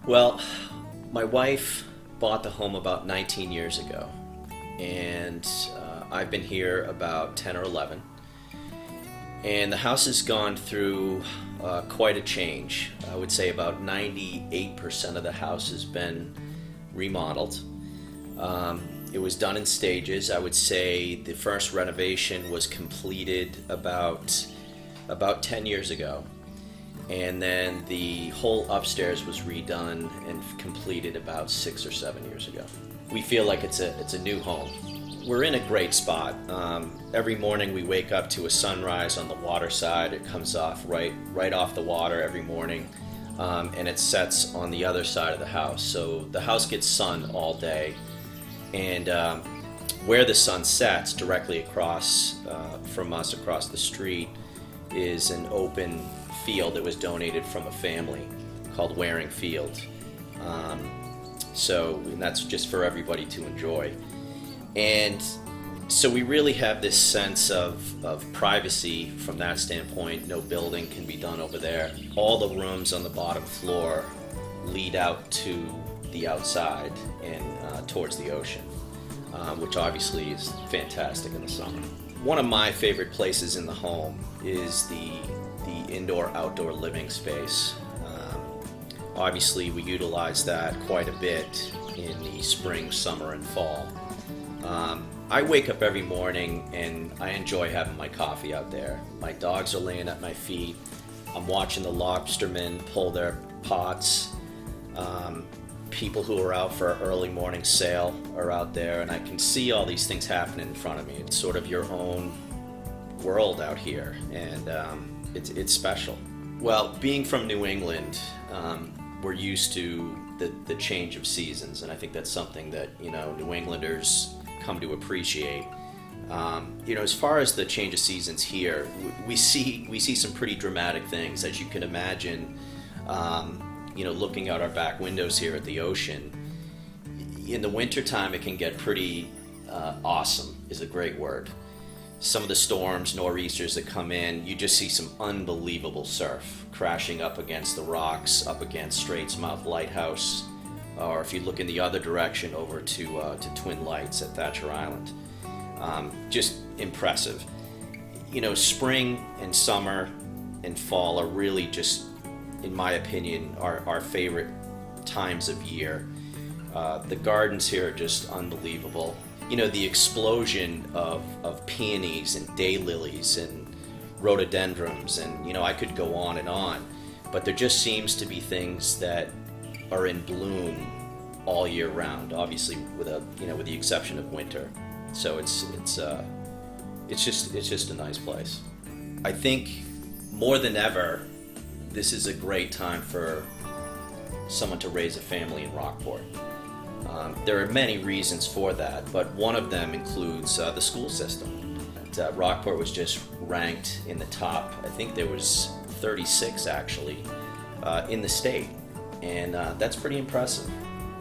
Well, my wife bought the home about 19 years ago, and I've been here about 10 or 11. And the house has gone through quite a change. I would say about 98% of the house has been remodeled. It was done in stages. I would say the first renovation was completed about 10 years ago. And then the whole upstairs was redone and completed about 6 or 7 years ago. We feel like it's a new home. We're in a great spot. Every morning we wake up to a sunrise on the water side. It comes off right off the water every morning, and it sets on the other side of the house. So the house gets sun all day, and where the sun sets directly across from us across the street is an open field that was donated from a family called Waring Field. And that's just for everybody to enjoy. And so we really have this sense of privacy from that standpoint. No building can be done over there. All the rooms on the bottom floor lead out to the outside and towards the ocean, which obviously is fantastic in the summer. One of my favorite places in the home is the indoor-outdoor living space. Obviously, we utilize that quite a bit in the spring, summer, and fall. I wake up every morning and I enjoy having my coffee out there. My dogs are laying at my feet. I'm watching the lobstermen pull their pots. People who are out for an early morning sail are out there, and I can see all these things happening in front of me. It's sort of your own world out here, and it's special. Well, being from New England, we're used to the change of seasons, and I think that's something that New Englanders come to appreciate. As far as the change of seasons here, we see some pretty dramatic things, as you can imagine. Looking out our back windows here at the ocean, in the wintertime it can get pretty awesome is a great word. Some of the storms, nor'easters that come in, you just see some unbelievable surf crashing up against the rocks, up against Straightsmouth Lighthouse, or if you look in the other direction over to Twin Lights at Thatcher Island. Just impressive. Spring and summer and fall are really just, in my opinion, our favorite times of year. The gardens here are just unbelievable. The explosion of peonies and daylilies and rhododendrons, and I could go on, but there just seems to be things that are in bloom all year round, obviously with the exception of winter. So it's just a nice place. I think more than ever, this is a great time for someone to raise a family in Rockport. There are many reasons for that, but one of them includes the school system. Rockport was just ranked in the top, I think there was 36 actually, in the state, and that's pretty impressive.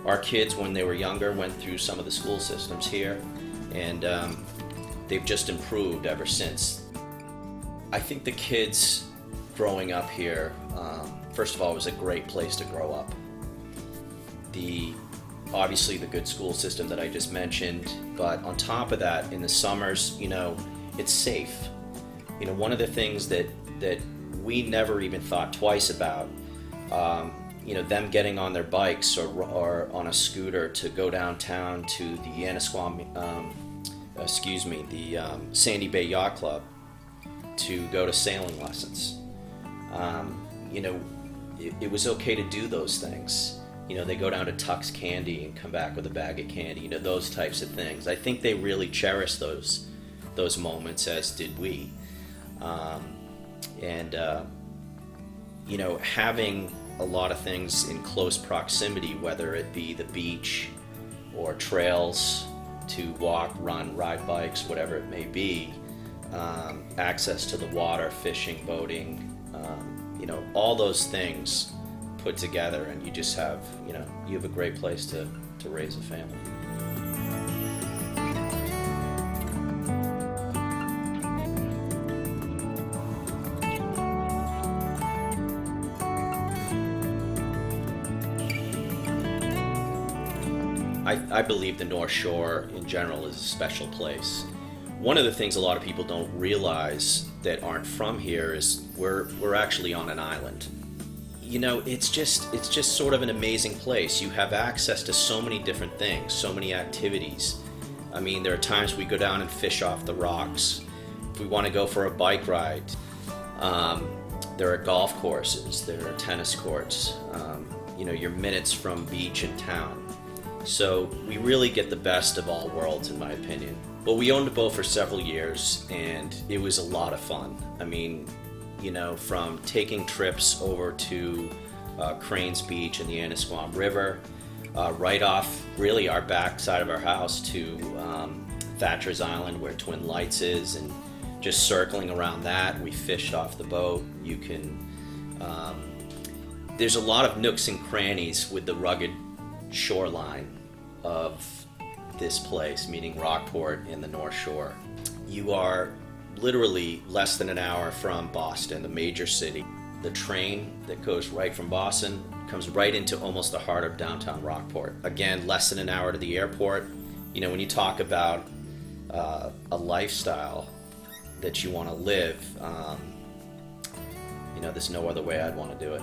Our kids, when they were younger, went through some of the school systems here, and they've just improved ever since. I think the kids growing up here, first of all, it was a great place to grow up. Obviously the good school system that I just mentioned, but on top of that, in the summers, it's safe. One of the things that we never even thought twice about, them getting on their bikes or on a scooter to go downtown to the Sandy Bay Yacht Club to go to sailing lessons. It was okay to do those things. They go down to Tuck's Candy and come back with a bag of candy, those types of things. I think they really cherish those moments, as did we. Having a lot of things in close proximity, whether it be the beach or trails to walk, run, ride bikes, whatever it may be, access to the water, fishing, boating, all those things put together, and you just have, you have a great place to raise a family. I believe the North Shore in general is a special place. One of the things a lot of people don't realize that aren't from here is we're actually on an island. You know, it's just sort of an amazing place. You have access to so many different things, so many activities. I mean, there are times we go down and fish off the rocks. If we want to go for a bike ride, there are golf courses, there are tennis courts. You know, you're minutes from beach and town. So we really get the best of all worlds, in my opinion. Well, we owned a boat for several years, and it was a lot of fun. I mean, you know, from taking trips over to Cranes Beach and the Annisquam River, right off really our back side of our house to Thatcher's Island where Twin Lights is, and just circling around that. We fished off the boat. You can, there's a lot of nooks and crannies with the rugged shoreline of this place, meaning Rockport in the North Shore. You are literally less than an hour from Boston, the major city. The train that goes right from Boston comes right into almost the heart of downtown Rockport. Again, less than an hour to the airport. You know, when you talk about a lifestyle that you want to live, you know, there's no other way I'd want to do it.